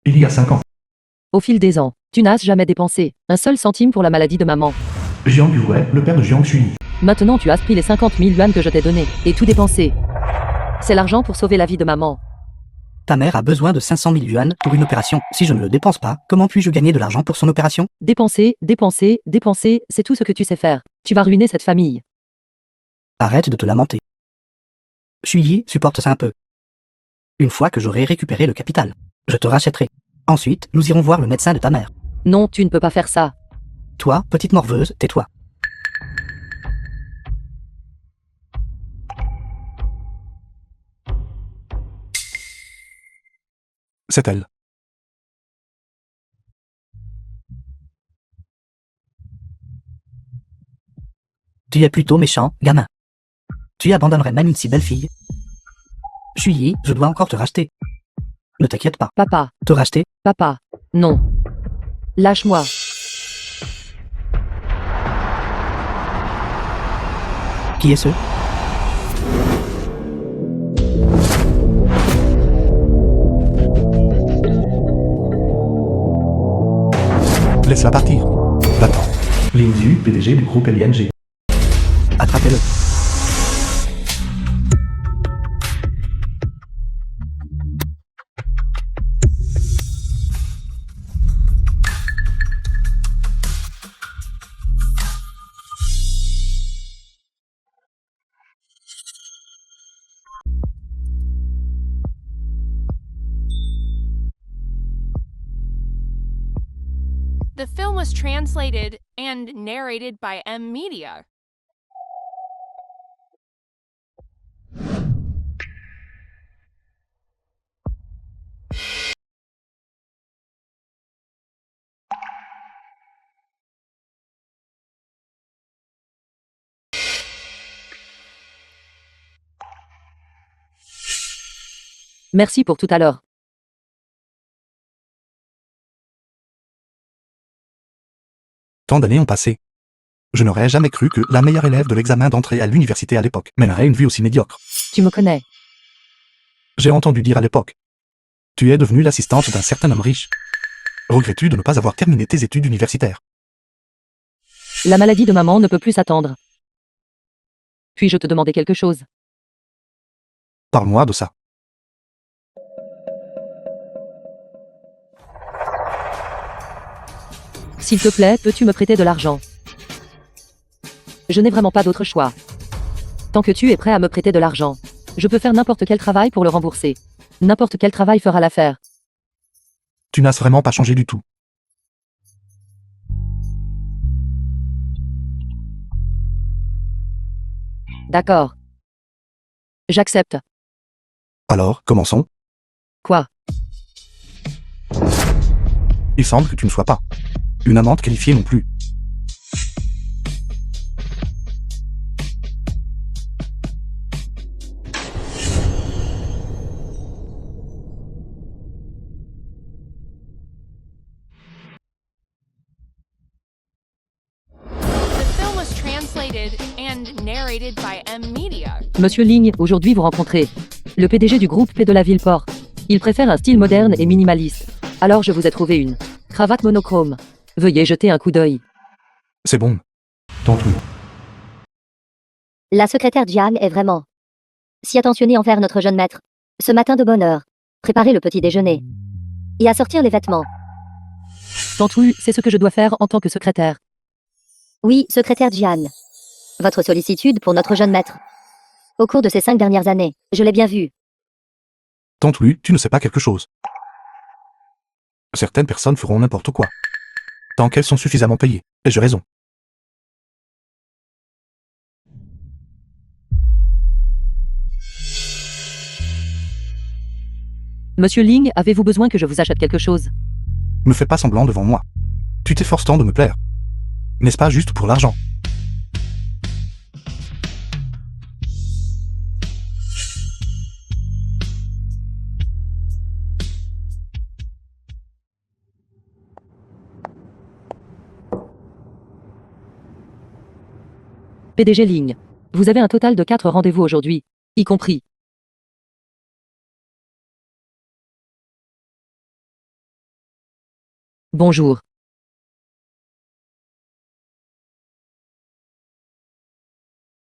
Il y a 5 ans. Au fil des ans, tu n'as jamais dépensé un seul centime pour la maladie de maman. Jiang Yuwei, le père de Jiang Shui. Maintenant tu as pris les 50 000 yuan que je t'ai donnés et tout dépensé. C'est l'argent pour sauver la vie de maman. Ta mère a besoin de 500 000 yuan pour une opération. Si je ne le dépense pas, comment puis-je gagner de l'argent pour son opération? Dépenser, dépenser, dépenser, c'est tout ce que tu sais faire. Tu vas ruiner cette famille. Arrête de te lamenter. Shuyi, supporte ça un peu. Une fois que j'aurai récupéré le capital, je te rachèterai. Ensuite, nous irons voir le médecin de ta mère. Non, tu ne peux pas faire ça. Toi, petite morveuse, tais-toi. C'est elle. Tu es plutôt méchant, gamin. Tu abandonnerais même une si belle fille. Shuyi, je dois encore te racheter. Ne t'inquiète pas. Papa, Te racheter? papa, non. Lâche-moi. Qui est ce? Laisse-la partir. Va-t'en. Lin Zhu, PDG du groupe LING. Attrapez-le. The film was translated and narrated by M Media. Merci pour tout à l'heure. Tant d'années ont passé. Je n'aurais jamais cru que la meilleure élève de l'examen d'entrée à l'université à l'époque mènerait une vie aussi médiocre. Tu me connais. J'ai entendu dire à l'époque. Tu es devenue l'assistante d'un certain homme riche. Regrettes-tu de ne pas avoir terminé tes études universitaires? La maladie de maman ne peut plus s'attendre. Puis-je te demander quelque chose? Parle-moi de ça. S'il te plaît, peux-tu me prêter de l'argent? Je n'ai vraiment pas d'autre choix. Tant que tu es prêt à me prêter de l'argent, je peux faire n'importe quel travail pour le rembourser. N'importe quel travail fera l'affaire. Tu n'as vraiment pas changé du tout. D'accord. J'accepte. Alors, commençons. Quoi? Il semble que tu ne sois pas une amante qualifiée non plus. The film was translated and narrated by M Media. Monsieur Ling, aujourd'hui vous rencontrez le PDG du groupe P de la Ville-Port. Il préfère un style moderne et minimaliste. Alors je vous ai trouvé une cravate monochrome. Veuillez jeter un coup d'œil. C'est bon. Tantou. La secrétaire Jiang est vraiment si attentionnée envers notre jeune maître. Ce matin de bonne heure, préparer le petit déjeuner et assortir les vêtements. Tantou, c'est ce que je dois faire en tant que secrétaire. Oui, secrétaire Jiang. Votre sollicitude pour notre jeune maître. Au cours de ces 5 dernières années, je l'ai bien vu. Tante Lu, tu ne sais pas quelque chose. Certaines personnes feront n'importe quoi. Tant qu'elles sont suffisamment payées. Ai-je raison? Monsieur Ling, avez-vous besoin que je vous achète quelque chose? Me fais pas semblant devant moi. Tu t'efforces tant de me plaire. N'est-ce pas juste pour l'argent? PDG Ling, vous avez un total de 4 rendez-vous aujourd'hui, y compris Bonjour.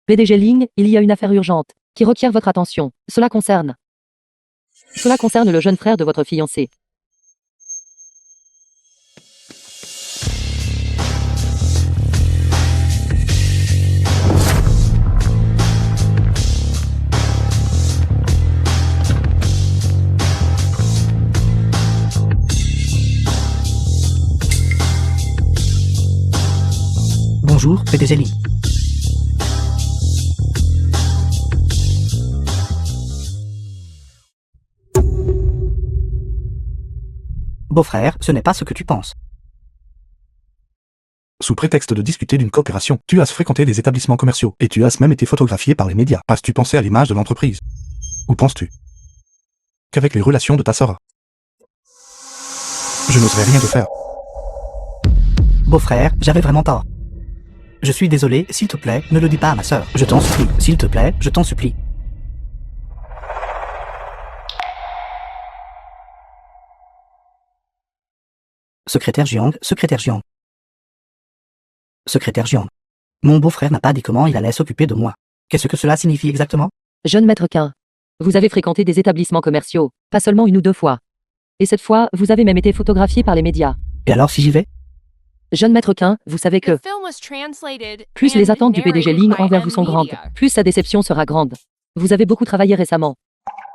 PDG Ling, il y a une affaire urgente qui requiert votre attention. Cela concerne le jeune frère de votre fiancé. Bonjour, PDG Ling. Beau-frère, ce n'est pas ce que tu penses. Sous prétexte de discuter d'une coopération, tu as fréquenté des établissements commerciaux, et tu as même été photographié par les médias. As-tu pensé à l'image de l'entreprise? Ou penses-tu qu'avec les relations de ta sœur, je n'oserais rien te faire? Beau-frère, j'avais vraiment tort. Je suis désolé, s'il te plaît, ne le dis pas à ma sœur. Je t'en supplie, s'il te plaît, je t'en supplie. Secrétaire Jiang, secrétaire Jiang. Secrétaire Jiang. Mon beau-frère n'a pas dit comment il allait s'occuper de moi. Qu'est-ce que cela signifie exactement? Jeune maître Quin, vous avez fréquenté des établissements commerciaux, pas seulement une ou deux fois. Et cette fois, vous avez même été photographié par les médias. Et alors si j'y vais? Jeune maître Quin, vous savez que The film was translated plus and les attentes du PDG narrated Ling by envers M vous sont grandes, Media. plus sa déception sera grande. Vous avez beaucoup travaillé récemment.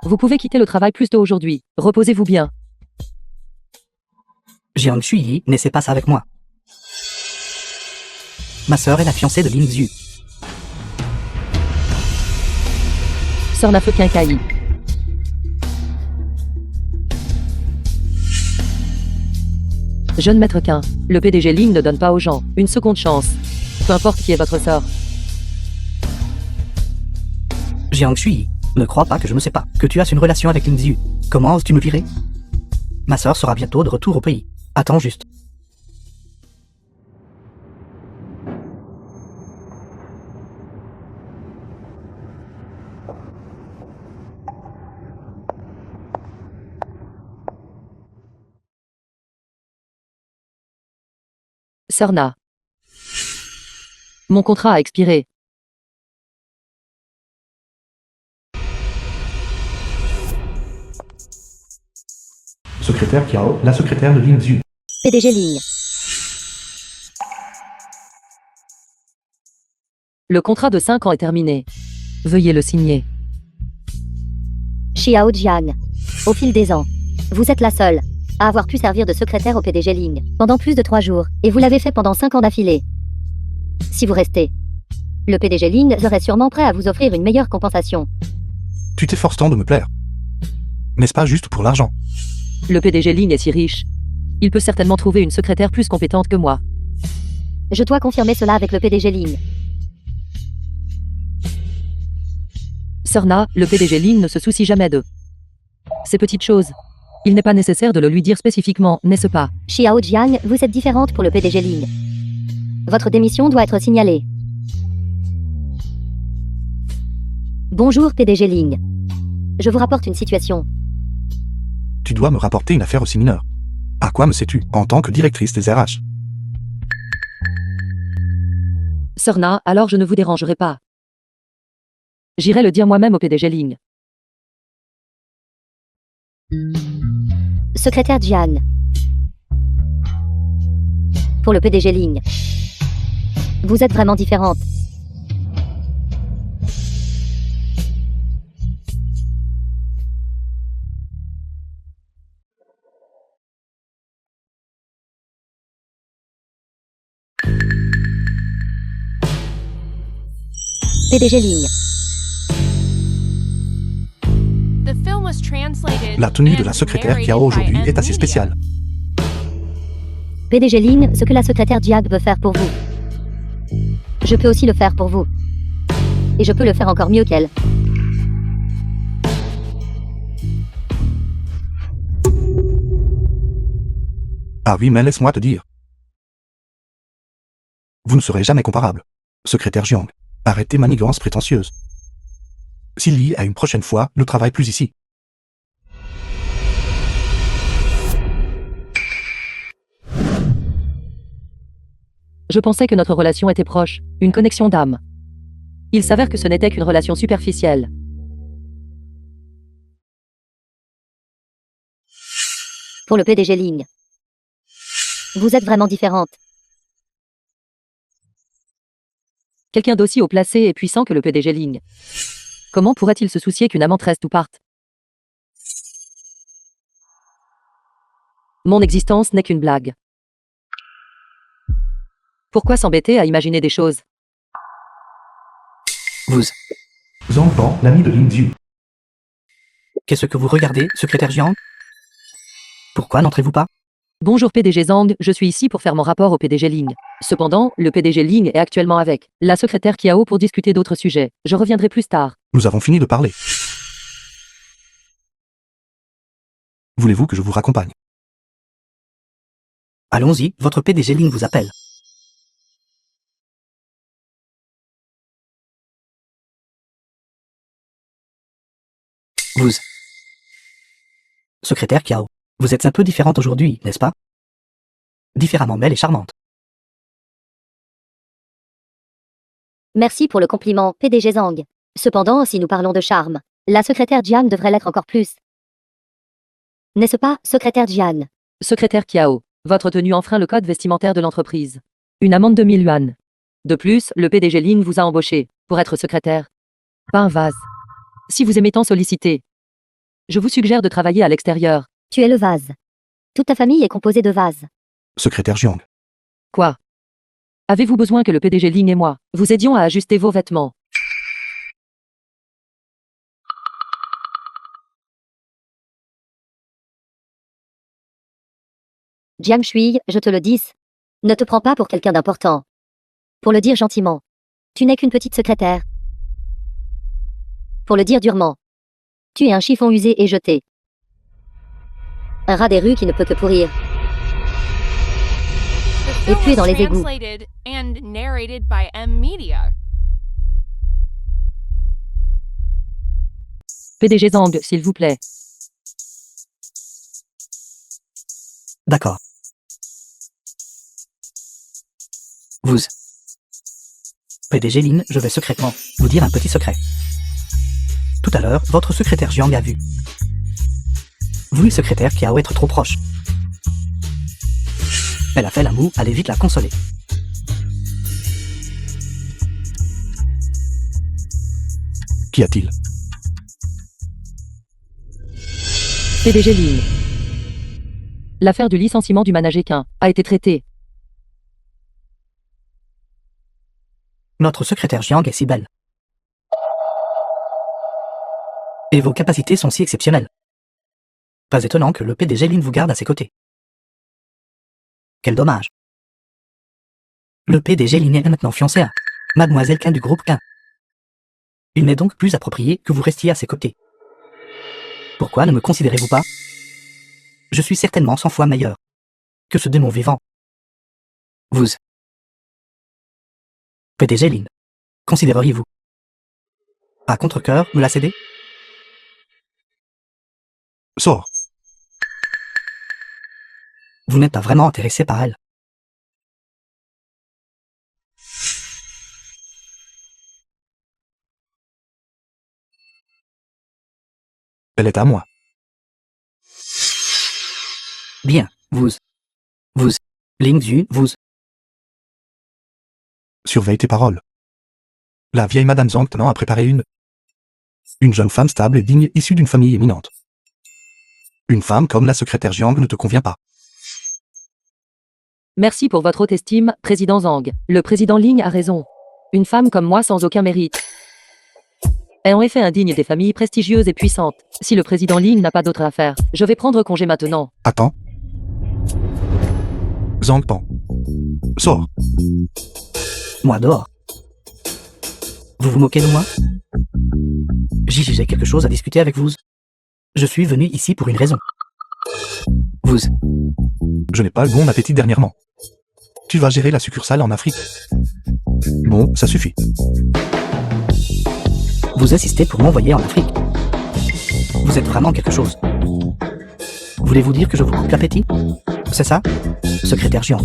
Vous pouvez quitter le travail plus tôt aujourd'hui. Reposez-vous bien. Jiang Shuyi n'essaie pas ça avec moi. Ma sœur est la fiancée de Lin Zhu. Sœur Nafeu Quincailly. Jeune maître Quin, le PDG Ling ne donne pas aux gens une seconde chance. Peu importe qui est votre sœur. Jiang Shuyi, ne crois pas que je ne sais pas que tu as une relation avec Lin Zhu. Comment oses-tu me virer? Ma sœur sera bientôt de retour au pays. Attends juste. Sœur Na. Mon contrat a expiré. Secrétaire Kiao, la secrétaire de Lin Zhu. PDG Ling. Le contrat de 5 ans est terminé. Veuillez le signer. Xiao Jiang. Au fil des ans, vous êtes la seule à avoir pu servir de secrétaire au PDG Ling pendant plus de 3 jours, et vous l'avez fait pendant 5 ans d'affilée. Si vous restez, le PDG Ling serait sûrement prêt à vous offrir une meilleure compensation. Tu t'efforces tant de me plaire. N'est-ce pas juste pour l'argent? Le PDG Ling est si riche. Il peut certainement trouver une secrétaire plus compétente que moi. Je dois confirmer cela avec le PDG Ling. Sœur Na, le PDG Ling ne se soucie jamais de ces petites choses. Il n'est pas nécessaire de le lui dire spécifiquement, n'est-ce pas? Xiao Jiang, vous êtes différente pour le PDG Ling. Votre démission doit être signalée. Bonjour PDG Ling. Je vous rapporte une situation. Tu dois me rapporter une affaire aussi mineure. À quoi me sais-tu, en tant que directrice des RH? Sœur Na, alors je ne vous dérangerai pas. J'irai le dire moi-même au PDG Ling. Secrétaire Jiang. Pour le PDG Ling. Vous êtes vraiment différente. PDG Ling. The film was translated La tenue de and la secrétaire narrated Kiao by aujourd'hui M est assez Media. spéciale. PDG Ling, ce que la secrétaire Jiang peut faire pour vous, je peux aussi le faire pour vous. Et je peux le faire encore mieux qu'elle. Ah oui, mais laisse-moi te dire. Vous ne serez jamais comparable. Secrétaire Jiang, arrête tes manigances prétentieuses. S'il y a une prochaine fois, ne travaille plus ici. Je pensais que notre relation était proche, une connexion d'âme. Il s'avère que ce n'était qu'une relation superficielle. Pour le PDG Ling. Vous êtes vraiment différente. Quelqu'un d'aussi haut placé et puissant que le PDG Ling. Comment pourrait-il se soucier qu'une amante reste ou parte? Mon existence n'est qu'une blague. Pourquoi s'embêter à imaginer des choses? Vous, Zhang Pan, l'ami de Lin Zhu. qu'est-ce que vous regardez, secrétaire Jiang? Pourquoi n'entrez-vous pas? Bonjour PDG Zhang, je suis ici pour faire mon rapport au PDG Ling. Cependant, le PDG Ling est actuellement avec la secrétaire Kiao pour discuter d'autres sujets. Je reviendrai plus tard. Nous avons fini de parler. Voulez-vous que je vous raccompagne? Allons-y, votre PDG Ling vous appelle. Vous, secrétaire Kiao, vous êtes un peu différente aujourd'hui, n'est-ce pas? Différemment belle et charmante. Merci pour le compliment, PDG Zhang. Cependant, si nous parlons de charme, la secrétaire Jian devrait l'être encore plus. N'est-ce pas, secrétaire Jian? Secrétaire Kiao, votre tenue enfreint le code vestimentaire de l'entreprise. Une amende de 1000 yuan. De plus, le PDG Ling vous a embauché pour être secrétaire. Pas un vase. Si vous aimez tant solliciter, je vous suggère de travailler à l'extérieur. Tu es le vase. Toute ta famille est composée de vases. Secrétaire Jiang. Quoi? Avez-vous besoin que le PDG Ling et moi vous aidions à ajuster vos vêtements? Jiang Shui, je te le dis. Ne te prends pas pour quelqu'un d'important. Pour le dire gentiment, tu n'es qu'une petite secrétaire. Pour le dire durement, tu es un chiffon usé et jeté. Un rat des rues qui ne peut que pourrir. The Et film puis dans was les égouts. translated and narrated by M Media. PDG Zhang, s'il vous plaît. D'accord. Vous, PDG Lin, je vais secrètement vous dire un petit secret. Tout à l'heure, votre secrétaire Jiang a vu. Vous, le secrétaire Kiao, être trop proche. Elle a fait la moue, allez vite la consoler. Qu'y a-t-il? PDG Ling. L'affaire du licenciement du managéquin a été traitée. Notre secrétaire Jiang est si belle. Et vos capacités sont si exceptionnelles. Pas étonnant que le PDG Lin vous garde à ses côtés. Quel dommage. Le PDG Lin est maintenant fiancé à Mademoiselle Quin du groupe Quin. Il n'est donc plus approprié que vous restiez à ses côtés. Pourquoi ne me considérez-vous pas? Je suis certainement 100 fois meilleur que ce démon vivant. Vous, PDG Lin, considéreriez-vous à contre-cœur me la céder? Sors. Vous n'êtes pas vraiment intéressé par elle. Elle est à moi. Bien, vous, Ling Zhu, vous, Surveille tes paroles. La vieille Madame Zhang Tenant a préparé une jeune femme stable et digne issue d'une famille éminente. Une femme comme la secrétaire Jiang ne te convient pas. Merci pour votre haute estime, président Zhang. Le président Ling a raison. Une femme comme moi sans aucun mérite est en effet indigne des familles prestigieuses et puissantes. Si le président Ling n'a pas d'autre affaire, je vais prendre congé maintenant. Attends. Zhang Pan. Sors. moi dehors. Vous vous moquez de moi? J'ai quelque chose à discuter avec vous. Je suis venu ici pour une raison. Vous, Je n'ai pas le bon appétit dernièrement. Tu vas gérer la succursale en Afrique. Bon, ça suffit. vous insistez pour m'envoyer en Afrique. Vous êtes vraiment quelque chose. Voulez-vous dire que je vous coupe l'appétit? C'est ça, secrétaire Jiang?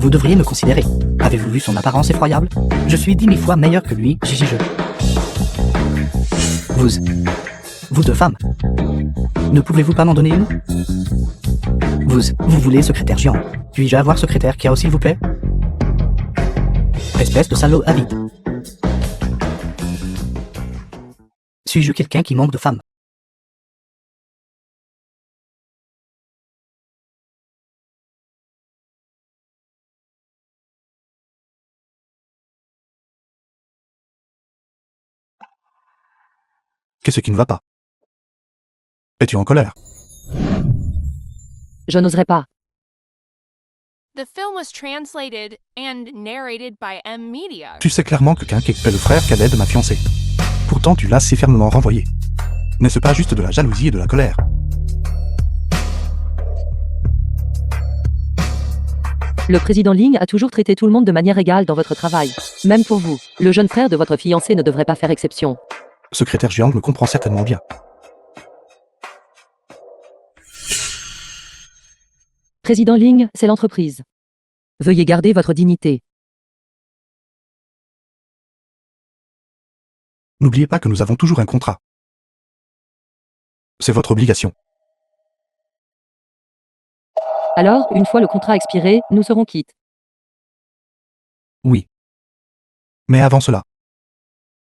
Vous devriez me considérer. Avez-vous vu son apparence effroyable? Je suis 10 000 fois meilleur que lui, JJJ. Vous deux femmes. Ne pouvez-vous pas m'en donner une? Vous voulez secrétaire géant. Puis-je avoir secrétaire Kiao s'il vous plaît? Espèce de salaud avide. Suis-je quelqu'un qui manque de femmes? Qu'est-ce qui ne va pas? Es-tu en colère? Je n'oserais pas. The film was translated and narrated by M Media. Tu sais clairement que Quinque est le frère cadet de ma fiancée. Pourtant tu l'as si fermement renvoyé. N'est-ce pas juste de la jalousie et de la colère? Le président Ling a toujours traité tout le monde de manière égale dans votre travail. Même pour vous. Le jeune frère de votre fiancé ne devrait pas faire exception. Secrétaire Jiang me comprend certainement bien. Président Ling, c'est l'entreprise. Veuillez garder votre dignité. N'oubliez pas que nous avons toujours un contrat. C'est votre obligation. Alors, une fois le contrat expiré, nous serons quittes. Oui. Mais avant cela.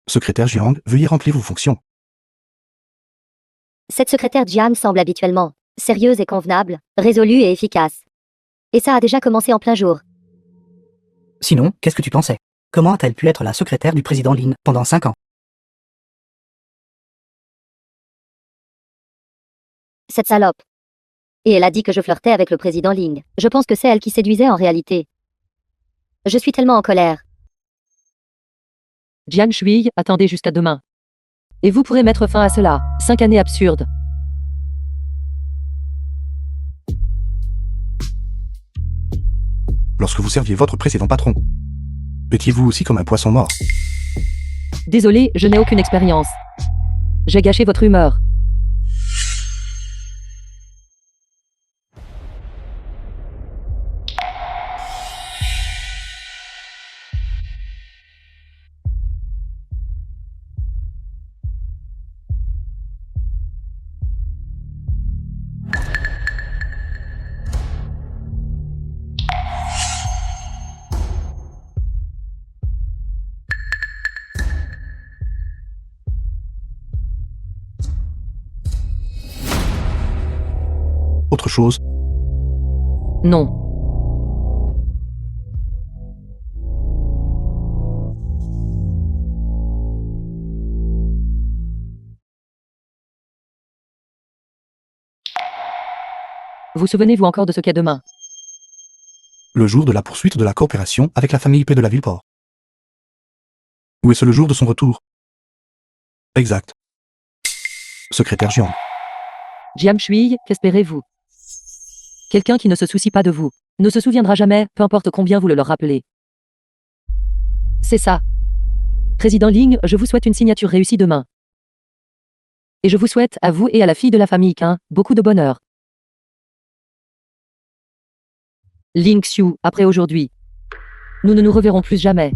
Secrétaire Jiang, veuillez remplir vos fonctions. Cette secrétaire Jiang semble habituellement sérieuse et convenable, résolue et efficace. Et ça a déjà commencé en plein jour. Sinon, qu'est-ce que tu pensais? Comment a-t-elle pu être la secrétaire du président Lin pendant 5 ans? Cette salope. Et elle a dit que je flirtais avec le président Ling. Je pense que c'est elle qui séduisait en réalité. Je suis tellement en colère. Jiang Shui, attendez jusqu'à demain. Et vous pourrez mettre fin à cela. 5 années absurdes. Lorsque vous serviez votre précédent patron, étiez-vous aussi comme un poisson mort? Désolé, je n'ai aucune expérience. J'ai gâché votre humeur. Autre chose? Non. Vous souvenez-vous encore de ce qu'est demain? Le jour de la poursuite de la coopération avec la famille P de la Villeport. Ou est-ce le jour de son retour? Exact. Secrétaire Jiang. Jiang Shui, qu'espérez-vous? Quelqu'un qui ne se soucie pas de vous. Ne se souviendra jamais, peu importe combien vous le leur rappelez. C'est ça. Président Ling, je vous souhaite une signature réussie demain. Et je vous souhaite, à vous et à la fille de la famille Qin, beaucoup de bonheur. Ling Xiu, après aujourd'hui. Nous ne nous reverrons plus jamais.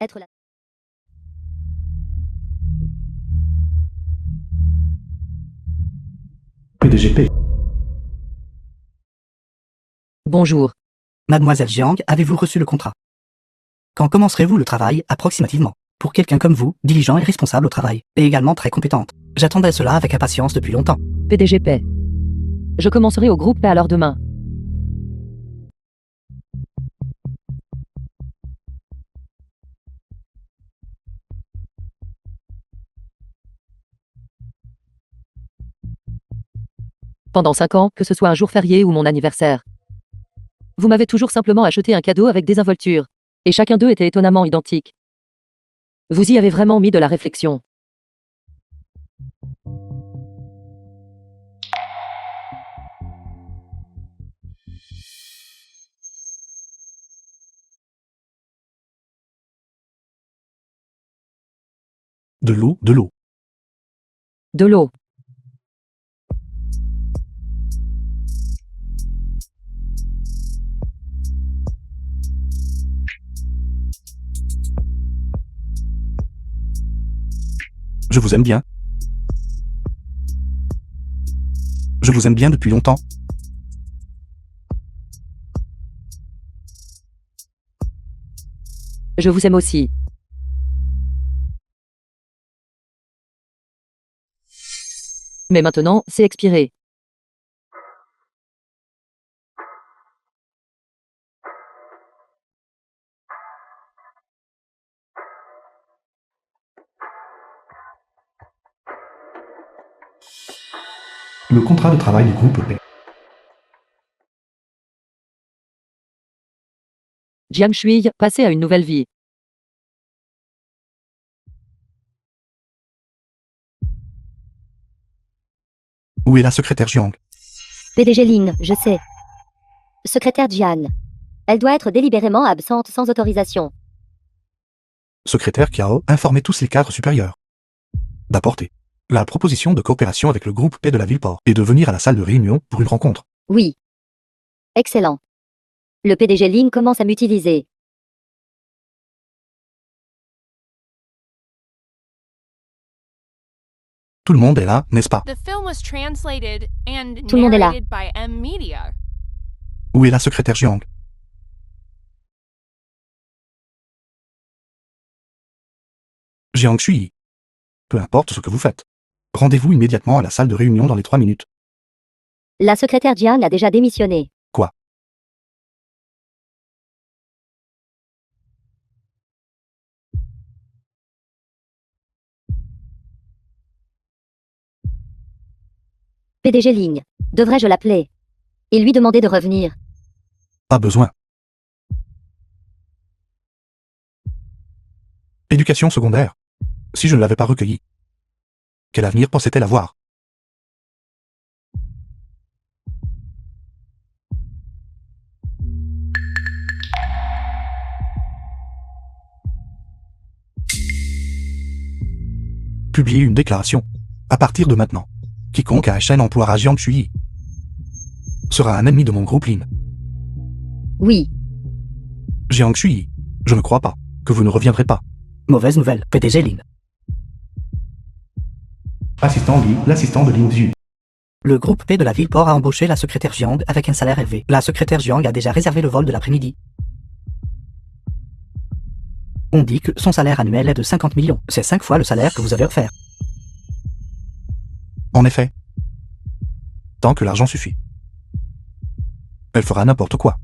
Être la... PDGP. Bonjour. Mademoiselle Jiang, avez-vous reçu le contrat? Quand commencerez-vous le travail, approximativement? Pour quelqu'un comme vous, diligent et responsable au travail, et également très compétente. J'attendais cela avec impatience depuis longtemps. PDG Paix. Je commencerai au groupe Paix alors demain. Pendant 5 ans, que ce soit un jour férié ou mon anniversaire. Vous m'avez toujours simplement acheté un cadeau avec désinvolture. Et chacun d'eux était étonnamment identique. Vous y avez vraiment mis de la réflexion. De l'eau, de l'eau. De l'eau. Je vous aime bien. Je vous aime bien depuis longtemps. Je vous aime aussi. Mais maintenant, c'est expiré. Le contrat de travail du groupe P. Jiang Shui, passez à une nouvelle vie. Où est la secrétaire Jiang? PDG Ling, je sais. Secrétaire Jiang. Elle doit être délibérément absente sans autorisation. Secrétaire Kiao, informez tous les cadres supérieurs d'apporter la proposition de coopération avec le groupe P de la Ville-Port et de venir à la salle de réunion pour une rencontre. Oui. Excellent. Le PDG Ling commence à m'utiliser. Tout le monde est là, n'est-ce pas? The film was translated and Tout le monde est là. narrated by M Media. Où est la secrétaire Jiang? Jiang Shui. Peu importe ce que vous faites. Rendez-vous immédiatement à la salle de réunion dans les 3 minutes. La secrétaire Jiang a déjà démissionné. Quoi? PDG Ling. Devrais-je l'appeler? Et lui demander de revenir. Pas besoin. Éducation secondaire. Si je ne l'avais pas recueilli. Quel avenir pensait-elle avoir? Publier une déclaration. À partir de maintenant, quiconque à HN emploiera Jiang Shui sera un ennemi de mon groupe Lin. Oui. Jiang Shui, je ne crois pas que vous ne reviendrez pas. Mauvaise nouvelle, PDG Lin. Assistant Li, l'assistant de Lin Zhu. Le groupe P de la Ville-Port a embauché la secrétaire Jiang avec un salaire élevé. La secrétaire Jiang a déjà réservé le vol de l'après-midi. On dit que son salaire annuel est de 50 millions. C'est 5 fois le salaire que vous avez offert. En effet. Tant que l'argent suffit. Elle fera n'importe quoi.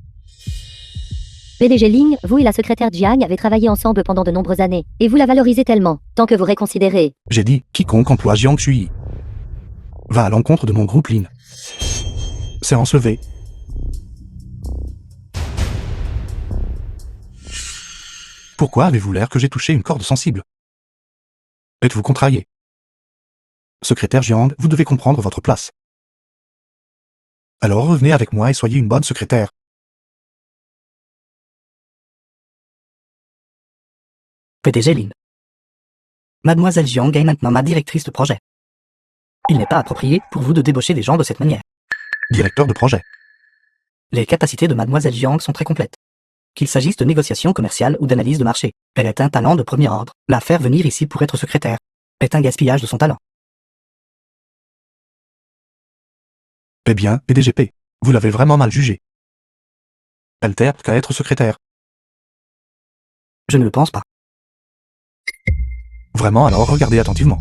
PDG Ling, vous et la secrétaire Jiang avez travaillé ensemble pendant de nombreuses années. Et vous la valorisez tellement, tant que vous réconsidérez. J'ai dit, quiconque emploie Jiang Shui va à l'encontre de mon groupe Lin. Séance levée. Pourquoi avez-vous l'air que j'ai touché une corde sensible? Êtes-vous contrarié? Secrétaire Jiang, vous devez comprendre votre place. Alors revenez avec moi et soyez une bonne secrétaire. PDG Lin. Mademoiselle Jiang est maintenant ma directrice de projet. Il n'est pas approprié pour vous de débaucher des gens de cette manière. Directeur de projet. Les capacités de Mademoiselle Jiang sont très complètes. Qu'il s'agisse de négociations commerciales ou d'analyse de marché, elle est un talent de premier ordre. La faire venir ici pour être secrétaire est un gaspillage de son talent. Eh bien, PDGP, vous l'avez vraiment mal jugé. Elle terre qu'à être secrétaire. Je ne le pense pas. Vraiment, alors regardez attentivement.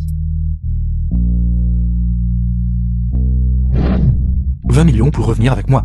20 millions pour revenir avec moi.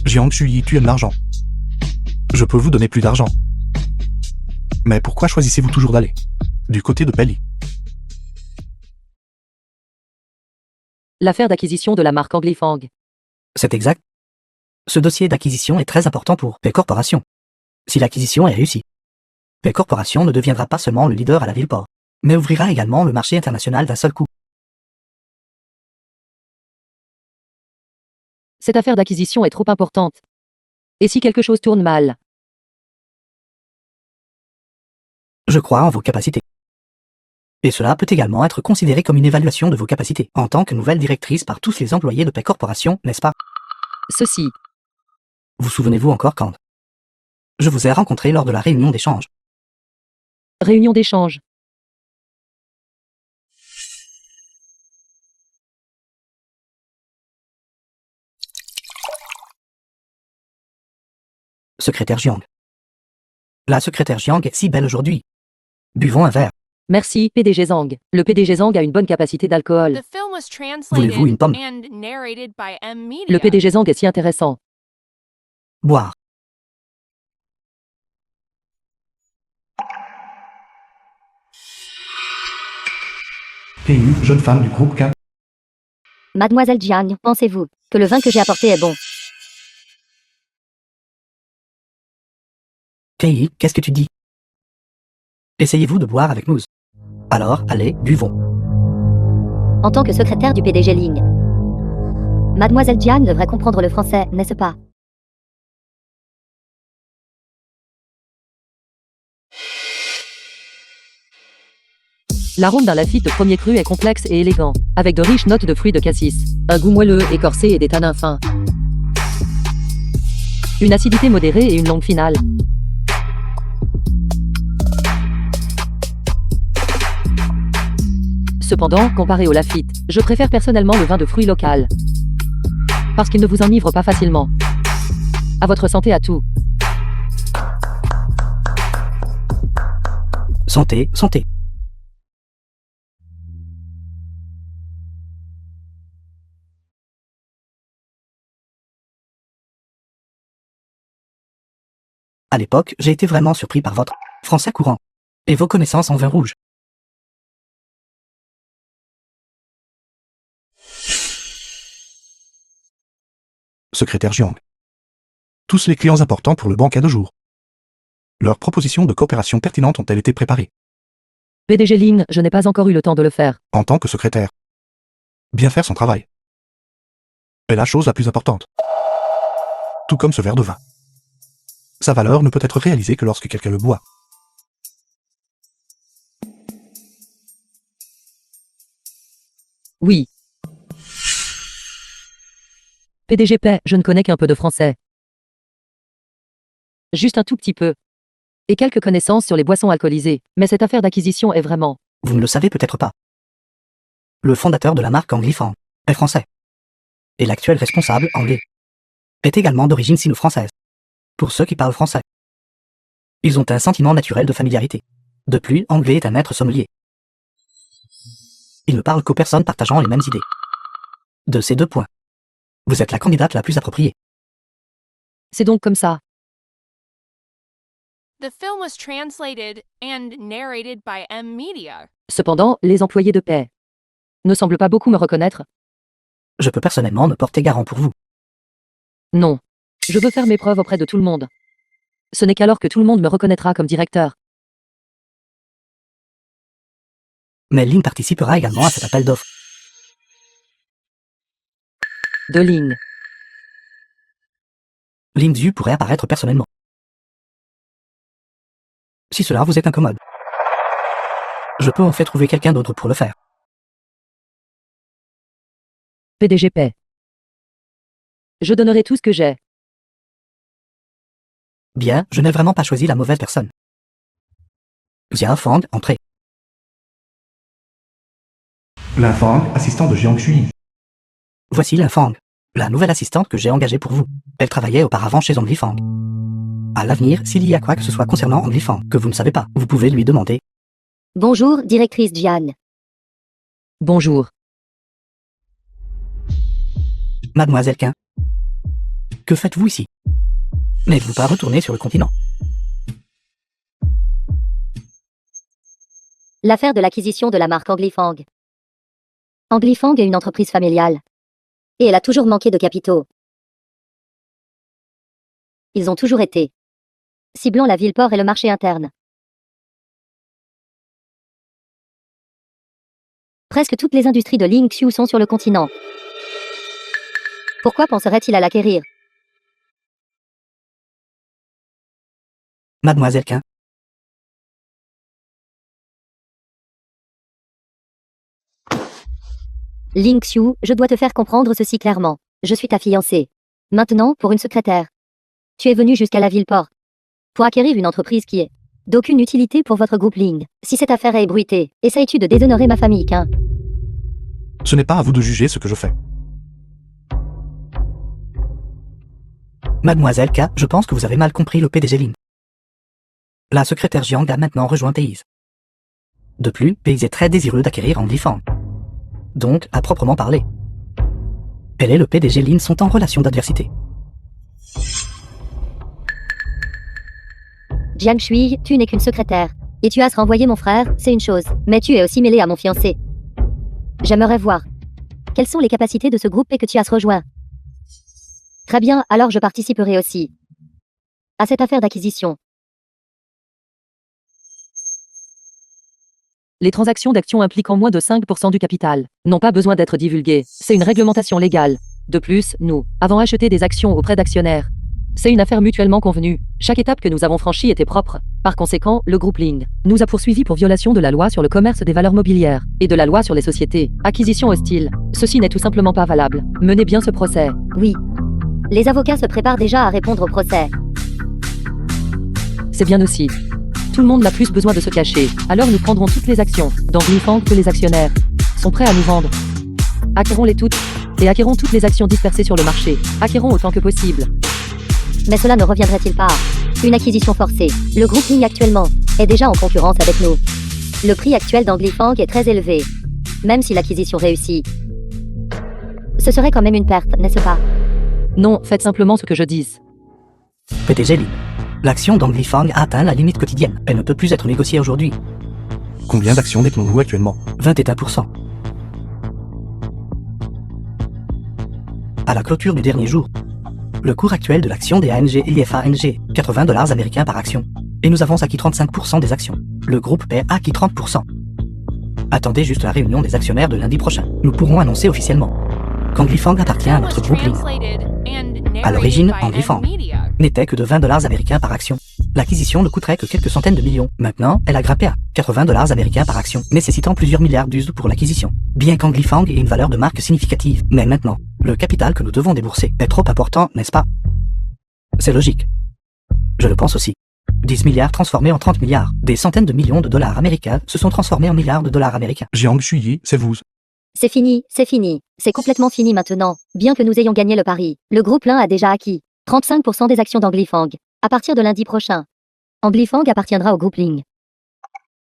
Jiang Shui, tu aimes l'argent. Je peux vous donner plus d'argent. Mais pourquoi choisissez-vous toujours d'aller du côté de Pelli? L'affaire d'acquisition de la marque Anglifang. C'est exact. Ce dossier d'acquisition est très important pour P Corporation. Si l'acquisition est réussie, P Corporation ne deviendra pas seulement le leader à la Ville-Port, mais ouvrira également le marché international d'un seul coup. Cette affaire d'acquisition est trop importante. Et si quelque chose tourne mal? Je crois en vos capacités. Et cela peut également être considéré comme une évaluation de vos capacités en tant que nouvelle directrice par tous les employés de P Corporation, n'est-ce pas? Ceci. Vous souvenez-vous encore quand je vous ai rencontré lors de la réunion d'échange? Réunion d'échange. Secrétaire Jiang. La secrétaire Jiang est si belle aujourd'hui. Buvons un verre. Merci, PDG Zhang. Le PDG Zhang a une bonne capacité d'alcool. The film was Voulez-vous une translated pomme? and narrated by M Media. Le PDG Zhang est si intéressant. Boire. PU, jeune femme du groupe K. Mademoiselle Jiang, pensez-vous que le vin que j'ai apporté est bon? Kei, qu'est-ce que tu dis? Essayez-vous de boire avec nous. Alors, allez, buvons. En tant que secrétaire du PDG Ling, Mademoiselle Jiang devrait comprendre le français, n'est-ce pas? L'arôme d'un Lafite premier cru est complexe et élégant, avec de riches notes de fruits de cassis, un goût moelleux, écorcé et des tanins fins. Une acidité modérée et une langue finale. Cependant, comparé au Lafite, je préfère personnellement le vin de fruits local. Parce qu'il ne vous enivre pas facilement. À votre santé à tout. Santé, santé. À l'époque, j'ai été vraiment surpris par votre français courant et vos connaissances en vin rouge. Secrétaire Jiang. Tous les clients importants pour le banquet de jour. Leurs propositions de coopération pertinentes ont-elles été préparées? PDG Ling, je n'ai pas encore eu le temps de le faire. En tant que secrétaire, bien faire son travail est la chose la plus importante. Tout comme ce verre de vin. Sa valeur ne peut être réalisée que lorsque quelqu'un le boit. Oui. PDG Pay, je ne connais qu'un peu de français. Juste un tout petit peu. Et quelques connaissances sur les boissons alcoolisées, mais cette affaire d'acquisition est vraiment... Vous ne le savez peut-être pas. Le fondateur de la marque Anglifang est français. Et l'actuel responsable anglais est également d'origine sino-française. Pour ceux qui parlent français, ils ont un sentiment naturel de familiarité. De plus, Anglais est un maître sommelier. Il ne parle qu'aux personnes partageant les mêmes idées. De ces deux points, vous êtes la candidate la plus appropriée. C'est donc comme ça. The film was translated and narrated by M Media. Cependant, les employés de Pay ne semblent pas beaucoup me reconnaître. Je peux personnellement me porter garant pour vous. Non. Je veux faire mes preuves auprès de tout le monde. Ce n'est qu'alors que tout le monde me reconnaîtra comme directeur. Mais Lin participera également à cet appel d'offres. De Ling. Lin Zhu pourrait apparaître personnellement. Si cela vous est incommode, je peux en fait trouver quelqu'un d'autre pour le faire. PDG Pay. Je donnerai tout ce que j'ai. Bien, je n'ai vraiment pas choisi la mauvaise personne. Xia Fang, entrez. Lin Fang, assistant de Jiang Shui. Voici Lin Fang, la nouvelle assistante que j'ai engagée pour vous. Elle travaillait auparavant chez Anglifang. À l'avenir, s'il y a quoi que ce soit concernant Anglifang que vous ne savez pas, vous pouvez lui demander. Bonjour, directrice Jiang. Bonjour. Mademoiselle Quin. Que faites-vous ici? N'êtes-vous pas retourné sur le continent? L'affaire de l'acquisition de la marque Anglifang. Anglifang est une entreprise familiale. Et elle a toujours manqué de capitaux. Ils ont toujours été. Ciblant la ville-port et le marché interne. Presque toutes les industries de Ling Xiu sont sur le continent. Pourquoi penserait-il à l'acquérir? Mademoiselle Qin, Ling Xiu, je dois te faire comprendre ceci clairement. Je suis ta fiancée. Maintenant, pour une secrétaire. Tu es venu jusqu'à la ville-port pour acquérir une entreprise qui est d'aucune utilité pour votre groupe Ling. Si cette affaire est ébruitée, essayes-tu de déshonorer ma famille, Qin? Ce n'est pas à vous de juger ce que je fais. Mademoiselle K, je pense que vous avez mal compris le PDG Lin. La secrétaire Jiang a maintenant rejoint Pays. De plus, Pays est très désireux d'acquérir Anglifang. Donc, à proprement parler, elle et le PDG Lin sont en relation d'adversité. Jiang Shui, tu n'es qu'une secrétaire. Et tu as renvoyé mon frère, c'est une chose. Mais tu es aussi mêlé à mon fiancé. J'aimerais voir. Quelles sont les capacités de ce groupe et que tu as rejoint? Très bien, alors je participerai aussi à cette affaire d'acquisition. Les transactions d'actions impliquant moins de 5% du capital n'ont pas besoin d'être divulguées. C'est une réglementation légale. De plus, nous avons acheté des actions auprès d'actionnaires. C'est une affaire mutuellement convenue. Chaque étape que nous avons franchie était propre. Par conséquent, le groupe Ling nous a poursuivis pour violation de la loi sur le commerce des valeurs mobilières et de la loi sur les sociétés. Acquisition hostile. Ceci n'est tout simplement pas valable. Menez bien ce procès. Oui. Les avocats se préparent déjà à répondre au procès. C'est bien aussi. Tout le monde n'a plus besoin de se cacher. Alors nous prendrons toutes les actions d'Anglifang que les actionnaires sont prêts à nous vendre. Acquérons-les toutes et acquérons toutes les actions dispersées sur le marché. Acquérons autant que possible. Mais cela ne reviendrait-il pas à une acquisition forcée? Le groupe Ling actuellement est déjà en concurrence avec nous. Le prix actuel d'Anglifang est très élevé. Même si l'acquisition réussit, ce serait quand même une perte, n'est-ce pas? Non, faites simplement ce que je dis. PDG Lin. L'action d'Anglifang a atteint la limite quotidienne. Elle ne peut plus être négociée aujourd'hui. Combien d'actions détenons-nous actuellement? 21%. À la clôture du dernier jour, le cours actuel de l'action des ANG et IFANG, $80 américains par action. Et nous avons acquis 35% des actions. Le groupe P a acquis 30%. Attendez juste la réunion des actionnaires de lundi prochain. Nous pourrons annoncer officiellement qu'Anglifang appartient à notre groupe Ling. À l'origine, Anglifang n'était que de $20 américains par action. L'acquisition ne coûterait que quelques centaines de millions. Maintenant, elle a grimpé à $80 américains par action, nécessitant plusieurs milliards d'USD pour l'acquisition. Bien qu'Anglifang ait une valeur de marque significative. Mais maintenant, le capital que nous devons débourser est trop important, n'est-ce pas? C'est logique. Je le pense aussi. 10 milliards transformés en 30 milliards. Des centaines de millions de dollars américains se sont transformés en milliards de dollars américains. Jiang Shui, c'est vous. C'est fini, c'est fini. C'est complètement fini maintenant. Bien que nous ayons gagné le pari, le groupe Lin a déjà acquis 35% des actions d'Anglifang. À partir de lundi prochain, Anglifang appartiendra au groupe Ling.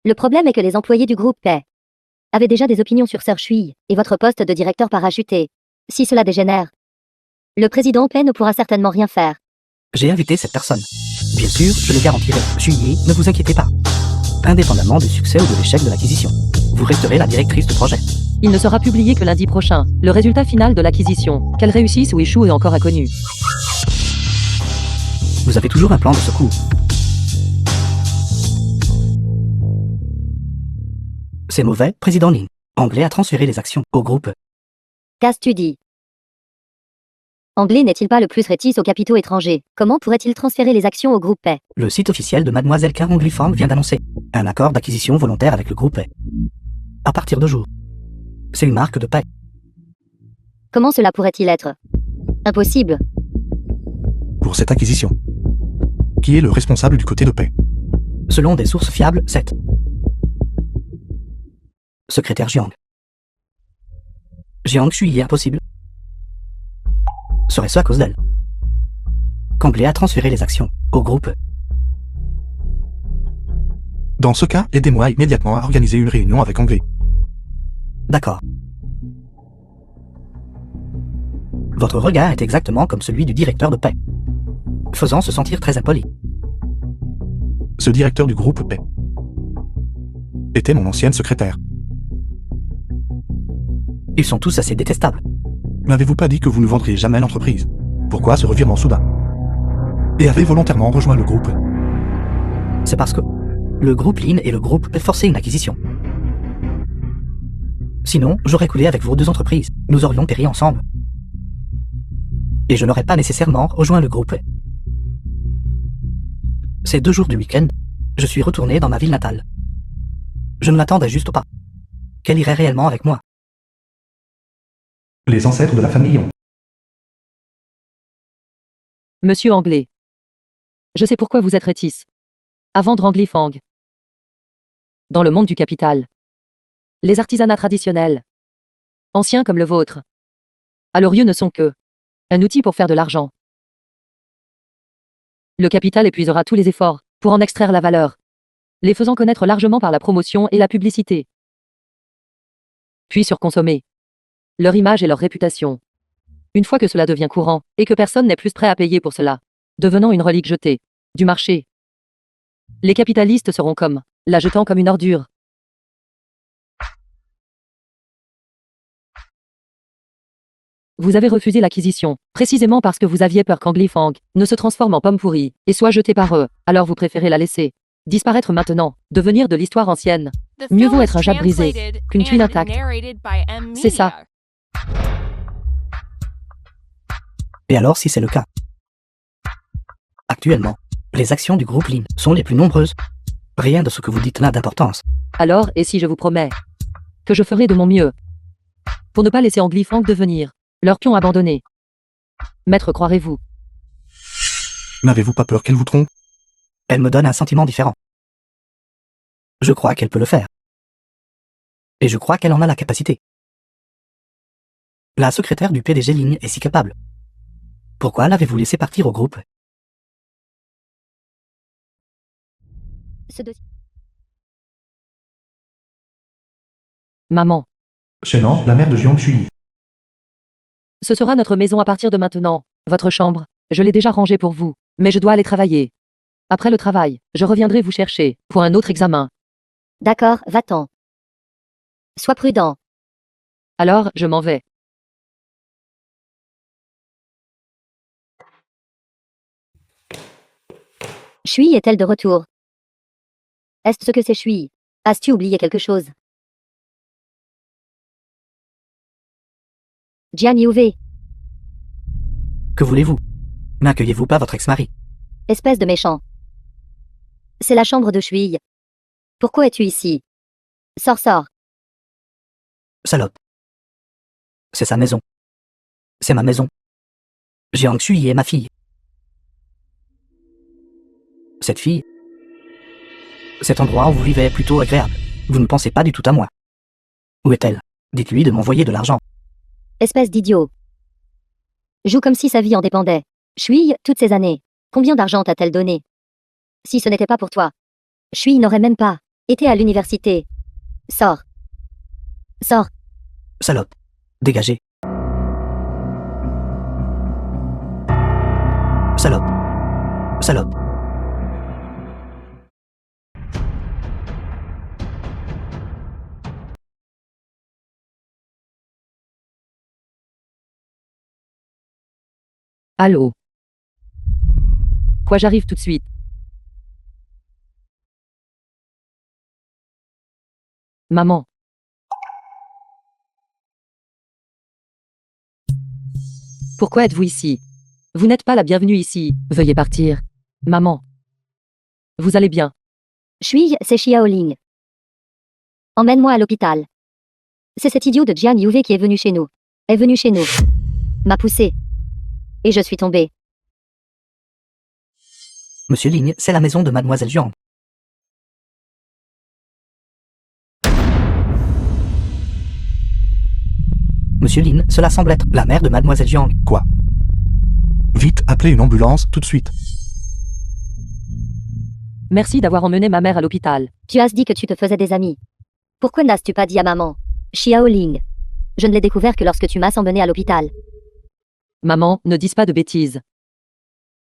Le problème est que les employés du groupe P avaient déjà des opinions sur Sir Shui et votre poste de directeur parachuté. Si cela dégénère, le président P ne pourra certainement rien faire. J'ai invité cette personne. Bien sûr, je le garantirai. Shui, ne vous inquiétez pas. Indépendamment du succès ou de l'échec de l'acquisition, vous resterez la directrice de projet. Il ne sera publié que lundi prochain. Le résultat final de l'acquisition, qu'elle réussisse ou échoue, est encore inconnu. Vous avez toujours un plan de secours. C'est mauvais, président Lin. Anglais a transféré les actions au groupe. Qu'as-tu dit? Anglais n'est-il pas le plus rétif aux capitaux étrangers? Comment pourrait-il transférer les actions au groupe P? Le site officiel de Mademoiselle Qin Anglifang vient d'annoncer un accord d'acquisition volontaire avec le groupe P. À partir de jour. C'est une marque de paix. Comment cela pourrait-il être impossible? Pour cette acquisition. Qui est le responsable du côté de paix? Selon des sources fiables, 7. Secrétaire Jiang. Jiang Shui est impossible. Serait-ce à cause d'elle? Qu'Anglais a transféré les actions au groupe. Dans ce cas, aidez-moi immédiatement à organiser une réunion avec Anglais. D'accord. Votre regard est exactement comme celui du directeur de paix, faisant se sentir très impoli. Ce directeur du groupe P était mon ancienne secrétaire. Ils sont tous assez détestables. N'avez-vous pas dit que vous ne vendriez jamais l'entreprise? Pourquoi ce revirement soudain? Et avez volontairement rejoint le groupe. C'est parce que le groupe Lin et le groupe P forçaient une acquisition. Sinon, j'aurais coulé avec vos deux entreprises. Nous aurions péri ensemble. Et je n'aurais pas nécessairement rejoint le groupe. Ces 2 jours du week-end, je suis retourné dans ma ville natale. Je ne l'attendais juste pas. Qu'elle irait réellement avec moi. Les ancêtres de la famille ont. Monsieur Anglais. Je sais pourquoi vous êtes rétis. À vendre en Glifang. Dans le monde du capital. Les artisanats traditionnels, anciens comme le vôtre, à leurs yeux ne sont que un outil pour faire de l'argent. Le capital épuisera tous les efforts pour en extraire la valeur, les faisant connaître largement par la promotion et la publicité. Puis surconsommer leur image et leur réputation. Une fois que cela devient courant et que personne n'est plus prêt à payer pour cela, devenant une relique jetée du marché, les capitalistes seront comme la jetant comme une ordure. Vous avez refusé l'acquisition, précisément parce que vous aviez peur qu'Anglifang ne se transforme en pomme pourrie et soit jeté par eux, alors vous préférez la laisser disparaître maintenant, devenir de l'histoire ancienne. The Mieux film vaut was être un jab brisé translated qu'une tuile and intacte. narrated by M. C'est ça. Media. Et alors si c'est le cas? Actuellement, les actions du groupe Lin sont les plus nombreuses. Rien de ce que vous dites n'a d'importance. Alors, et si je vous promets que je ferai de mon mieux pour ne pas laisser Anglifang devenir leur pion abandonné? Maître, croirez-vous? N'avez-vous pas peur qu'elle vous trompe? Elle me donne un sentiment différent. Je crois qu'elle peut le faire. Et je crois qu'elle en a la capacité. La secrétaire du PDG Lin est si capable. Pourquoi l'avez-vous laissé partir au groupe? Ce dossier. Maman, Shenhan, la mère de Jiang Shui. ce sera notre maison à partir de maintenant. Votre chambre, je l'ai déjà rangée pour vous, mais je dois aller travailler. Après le travail, je reviendrai vous chercher pour un autre examen. D'accord, va-t'en. Sois prudent. Alors, je m'en vais. Shui est-elle de retour? Est-ce ce que c'est Shui? As-tu oublié quelque chose? Jian Yuve, Que voulez-vous? N'accueillez-vous pas votre ex-mari? espèce de méchant. C'est la chambre de Shui. Pourquoi es-tu ici? Sors, sors. Salope. C'est sa maison. C'est ma maison. Jiang Shui est ma fille. Cette fille, cet endroit où vous vivez est plutôt agréable. Vous ne pensez pas du tout à moi. Où est-elle? Dites-lui de m'envoyer de l'argent. Espèce d'idiot. Joue comme si sa vie en dépendait. Shui, toutes ces années, combien d'argent t'a-t-elle donné? Si ce n'était pas pour toi, Shui n'aurait même pas été à l'université. Sors. Sors. Salope. Dégagez. Salope. Salope. Allô? Quoi, j'arrive tout de suite. Maman. Pourquoi êtes-vous ici? Vous n'êtes pas la bienvenue ici. Veuillez partir. Maman. Vous allez bien? Shui, c'est Xiaoling. Emmène-moi à l'hôpital. C'est cet idiot de Jian Yuve qui est venu chez nous. Est venu chez nous. M'a poussé. Et je suis tombée. Monsieur Ligne, c'est la maison de Mademoiselle Jiang. Monsieur Lin, cela semble être la mère de Mademoiselle Jiang. Quoi? Vite, appelez une ambulance, tout de suite. Merci d'avoir emmené ma mère à l'hôpital. Tu as dit que tu te faisais des amis. Pourquoi n'as-tu pas dit à maman? Xiaoling. Je ne l'ai découvert que lorsque tu m'as emmené à l'hôpital. Maman, ne dis pas de bêtises.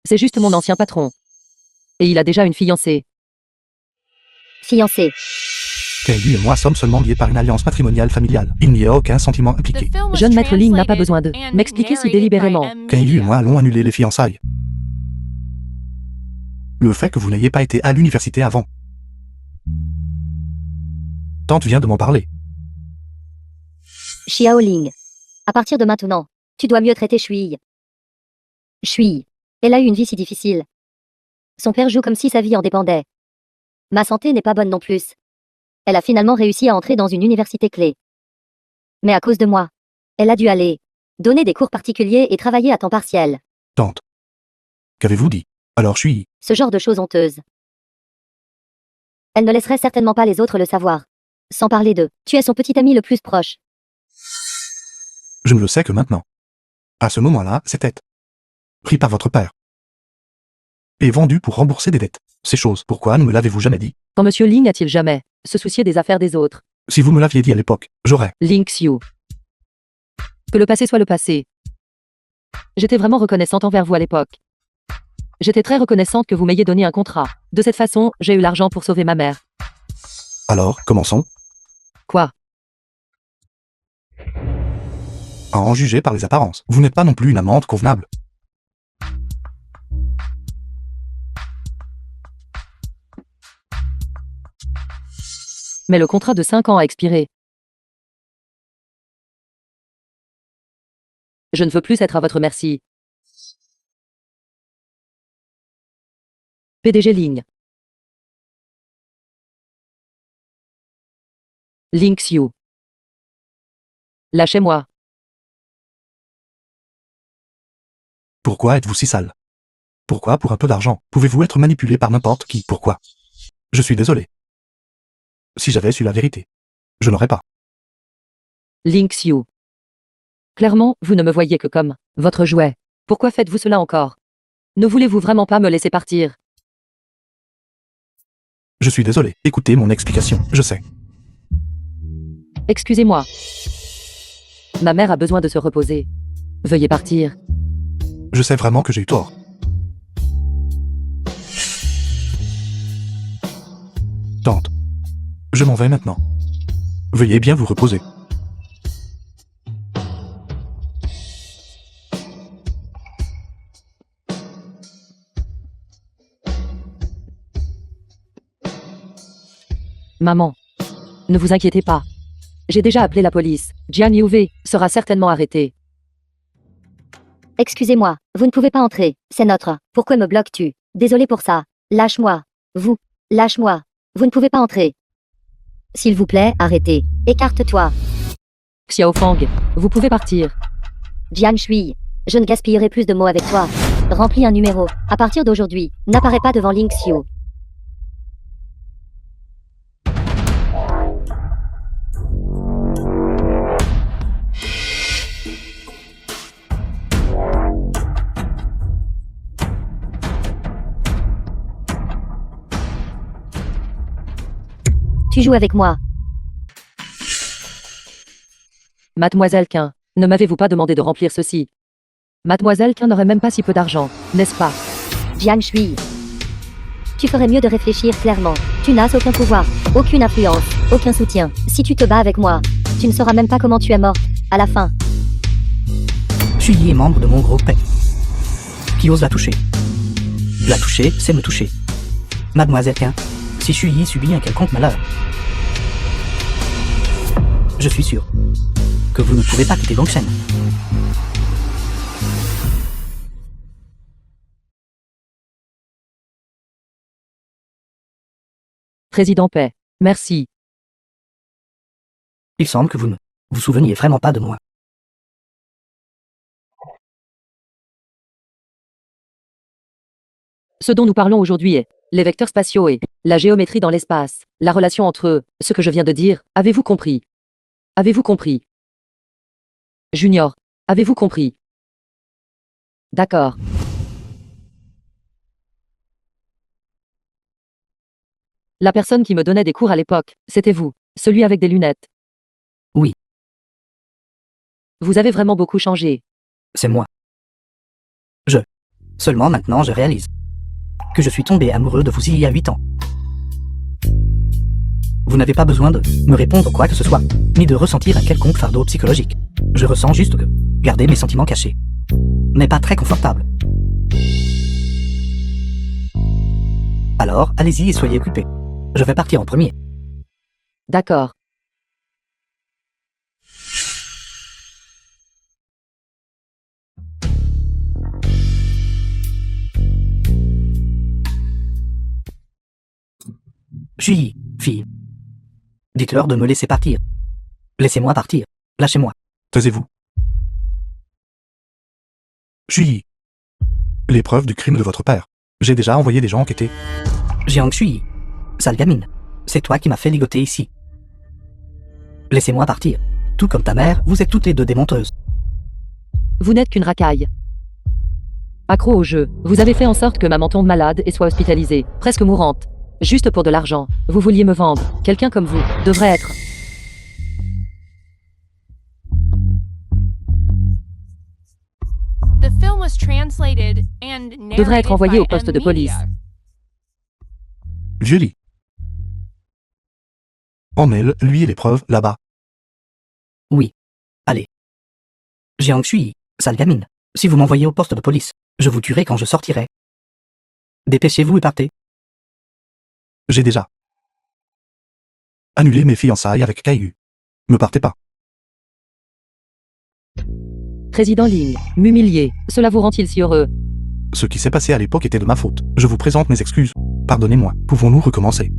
C'est juste mon ancien patron. Et il a déjà une fiancée. Fiancé. Kay et moi sommes seulement liés par une alliance matrimoniale familiale. Il n'y a aucun sentiment The impliqué. film was Jeune maître Ling n'a pas translated besoin de and m'expliquer si narrated by délibérément. M. Kay et Media. moi allons annuler les fiançailles. Le fait que vous n'ayez pas été à l'université avant. Tante vient de m'en parler. Xiaoling. À partir de maintenant, tu dois mieux traiter Shui. Shui. Elle a eu une vie si difficile. Son père joue comme si sa vie en dépendait. Ma santé n'est pas bonne non plus. Elle a finalement réussi à entrer dans une université clé. Mais à cause de moi, elle a dû aller donner des cours particuliers et travailler à temps partiel. Tante. Qu'avez-vous dit? Alors Shui. Ce genre de choses honteuses. Elle ne laisserait certainement pas les autres le savoir. Sans parler d'eux, tu es son petit ami le plus proche. Je ne le sais que maintenant. À ce moment-là, c'était pris par votre père. Et vendu pour rembourser des dettes. Ces choses, pourquoi ne me l'avez-vous jamais dit? Quand Monsieur Ling a-t-il jamais se soucié des affaires des autres? Si vous me l'aviez dit à l'époque, j'aurais. Ling Xiu. Que le passé soit le passé. J'étais vraiment reconnaissante envers vous à l'époque. J'étais très reconnaissante que vous m'ayez donné un contrat. De cette façon, j'ai eu l'argent pour sauver ma mère. Alors, commençons. Quoi? À en juger par les apparences. Vous n'êtes pas non plus une amante convenable. Mais le contrat de 5 ans a expiré. Je ne veux plus être à votre merci. PDG Ling. Ling Xiu. Lâchez-moi. Pourquoi êtes-vous si sale? Pourquoi pour un peu d'argent? Pouvez-vous être manipulé par n'importe qui? Pourquoi? Je suis désolé. Si j'avais su la vérité, je n'aurais pas. Ling Xiu. Clairement, vous ne me voyez que comme votre jouet. Pourquoi faites-vous cela encore? Ne voulez-vous vraiment pas me laisser partir? Je suis désolé. Écoutez mon explication. Je sais. Excusez-moi. Ma mère a besoin de se reposer. Veuillez partir. Je sais vraiment que j'ai eu tort. Tante. Je m'en vais maintenant. Veuillez bien vous reposer. Maman. Ne vous inquiétez pas. J'ai déjà appelé la police. Jian Yuwei sera certainement arrêté. Excusez-moi, vous ne pouvez pas entrer. C'est notre. Pourquoi me bloques-tu? Désolé pour ça. Lâche-moi. Vous. Lâche-moi. Vous ne pouvez pas entrer. S'il vous plaît, arrêtez. Écarte-toi. Xiao Fang, vous pouvez partir. Jian Shui. Je ne gaspillerai plus de mots avec toi. Remplis un numéro. À partir d'aujourd'hui, n'apparais pas devant Ling Xiu. Tu joues avec moi. Mademoiselle Qin, ne m'avez-vous pas demandé de remplir ceci? Mademoiselle Qin n'aurait même pas si peu d'argent, n'est-ce pas? Jian Shui. Tu ferais mieux de réfléchir clairement. Tu n'as aucun pouvoir, aucune influence, aucun soutien. Si tu te bats avec moi, tu ne sauras même pas comment tu es morte. À la fin. Shui est membre de mon groupe. Qui ose la toucher? La toucher, c'est me toucher. Mademoiselle Qin, si Shui subit un quelconque malheur, je suis sûr que vous ne pouvez pas quitter Longshen. Président Paix, merci. Il semble que vous ne vous souveniez vraiment pas de moi. Ce dont nous parlons aujourd'hui est les vecteurs spatiaux et la géométrie dans l'espace, la relation entre eux, ce que je viens de dire, avez-vous compris? Avez-vous compris? Junior, avez-vous compris? D'accord. La personne qui me donnait des cours à l'époque, c'était vous, celui avec des lunettes. Oui. Vous avez vraiment beaucoup changé. C'est moi. Seulement maintenant je réalise que je suis tombé amoureux de vous il y a 8 ans. Vous n'avez pas besoin de me répondre quoi que ce soit, ni de ressentir un quelconque fardeau psychologique. Je ressens juste que garder mes sentiments cachés n'est pas très confortable. Alors, allez-y et soyez occupés. Je vais partir en premier. D'accord. Chui, fille. Dites-leur de me laisser partir. Laissez-moi partir. Lâchez-moi. Taisez-vous. Chui. Les preuves du crime de votre père. J'ai déjà envoyé des gens enquêter. Jiang Chui. Sale gamine. C'est toi qui m'as fait ligoter ici. Laissez-moi partir. Tout comme ta mère, vous êtes toutes les deux des menteuses. Vous n'êtes qu'une racaille. Accro au jeu, vous avez fait en sorte que maman tombe malade et soit hospitalisée, presque mourante. Juste pour de l'argent. Vous vouliez me vendre. Quelqu'un comme vous devrait être. The film was translated and narrated Devrait être envoyé by au poste de M police. Media. Vieux lit. Emmène, lui et les preuves, là-bas. Oui. Allez. Jiang Chui. Sale gamine. Si vous m'envoyez au poste de police, je vous tuerai quand je sortirai. Dépêchez-vous et partez. J'ai déjà annulé mes fiançailles avec Caillou. Me partez pas. Président Ling, m'humilier, cela vous rend-il si heureux? Ce qui s'est passé à l'époque était de ma faute. Je vous présente mes excuses. Pardonnez-moi. Pouvons-nous recommencer?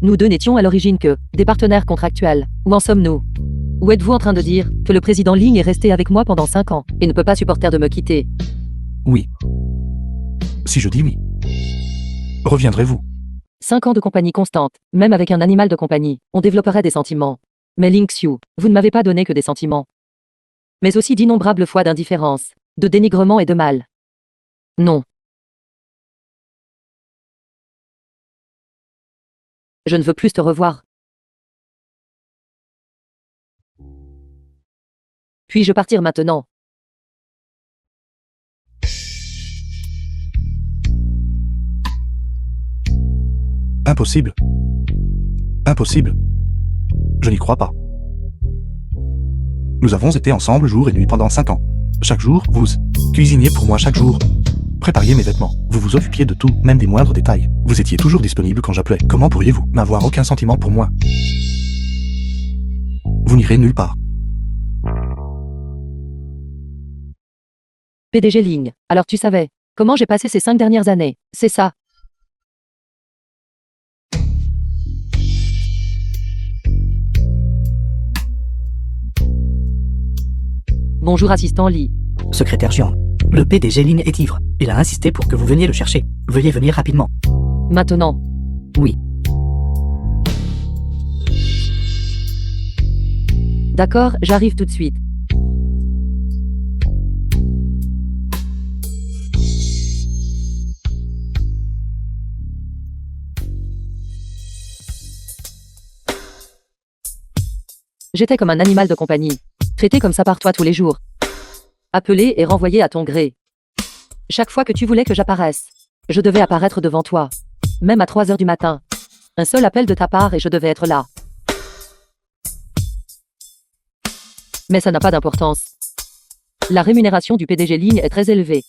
Nous deux n'étions à l'origine que des partenaires contractuels. Où en sommes-nous? Ou êtes-vous en train de dire que le président Ling est resté avec moi pendant 5 ans et ne peut pas supporter de me quitter? Oui. Si je dis oui, reviendrez-vous? 5 ans de compagnie constante, même avec un animal de compagnie, on développerait des sentiments. Mais Ling Xiu, vous ne m'avez pas donné que des sentiments. Mais aussi d'innombrables fois d'indifférence, de dénigrement et de mal. Non. Je ne veux plus te revoir. Puis-je partir maintenant? Impossible. Impossible. Je n'y crois pas. Nous avons été ensemble jour et nuit pendant 5 ans. Chaque jour, vous cuisiniez pour moi chaque jour. Prépariez mes vêtements. Vous vous occupiez de tout, même des moindres détails. Vous étiez toujours disponible quand j'appelais. Comment pourriez-vous n'avoir aucun sentiment pour moi? Vous n'irez nulle part. PDG Ling, alors tu savais comment j'ai passé ces 5 dernières années, c'est ça? Bonjour assistant Li. Secrétaire Jiang. Le PDG Ling est ivre. Il a insisté pour que vous veniez le chercher. Veuillez venir rapidement. Maintenant. Oui. D'accord, j'arrive tout de suite. J'étais comme un animal de compagnie, traité comme ça par toi tous les jours. Appelé et renvoyé à ton gré. Chaque fois que tu voulais que j'apparaisse, je devais apparaître devant toi. Même à 3 heures du matin. Un seul appel de ta part et je devais être là. Mais ça n'a pas d'importance. La rémunération du PDG Ling est très élevée.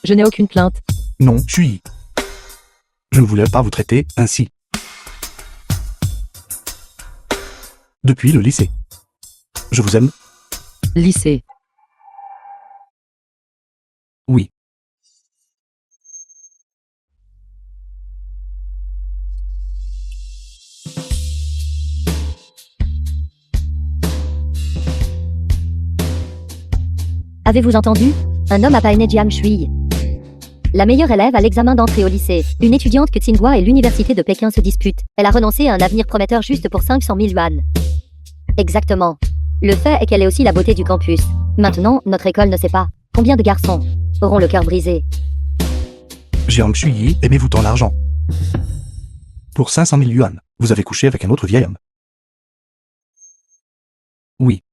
Je n'ai aucune plainte. Non, je ne voulais pas vous traiter ainsi. Depuis le lycée. Je vous aime. Lycée. Oui. Avez-vous entendu? Un homme a parrainé Jiang Shui. La meilleure élève à l'examen d'entrée au lycée. Une étudiante que Tsinghua et l'université de Pékin se disputent. Elle a renoncé à un avenir prometteur juste pour 500 000 yuan. Exactement. Le fait est qu'elle est aussi la beauté du campus. Maintenant, notre école ne sait pas combien de garçons auront le cœur brisé. Jiang Shui, aimez-vous tant l'argent? Pour 500 000 yuan, vous avez couché avec un autre vieil homme. Oui.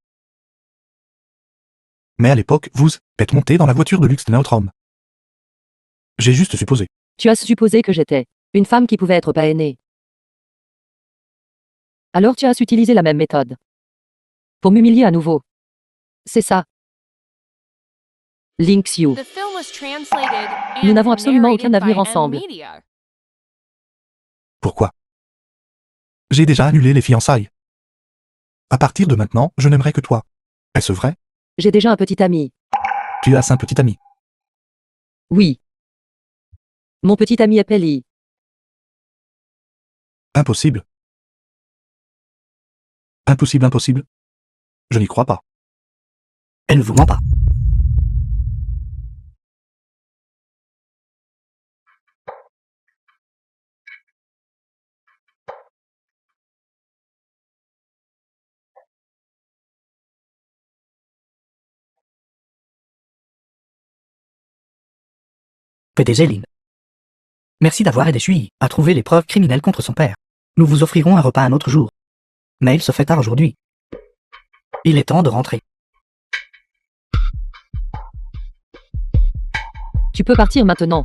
Mais à l'époque, vous êtes monté dans la voiture de luxe de notre homme. J'ai juste supposé. Tu as supposé que j'étais une femme qui pouvait être parrainée. Alors tu as utilisé la même méthode. Pour m'humilier à nouveau. C'est ça. Ling Xiu. The film was translated Nous and n'avons absolument aucun narrated avenir by ensemble. M-Media. Pourquoi? J'ai déjà annulé les fiançailles. À partir de maintenant, je n'aimerai que toi. Est-ce vrai? J'ai déjà un petit ami. Tu as un petit ami. Oui. Mon petit ami est Pelly. Impossible. Impossible, impossible. Je n'y crois pas. Elle ne vous ment pas. PDG Lynn. Merci d'avoir aidé Shui à trouver les preuves criminelles contre son père. Nous vous offrirons un repas un autre jour. Mais il se fait tard aujourd'hui. Il est temps de rentrer. Tu peux partir maintenant.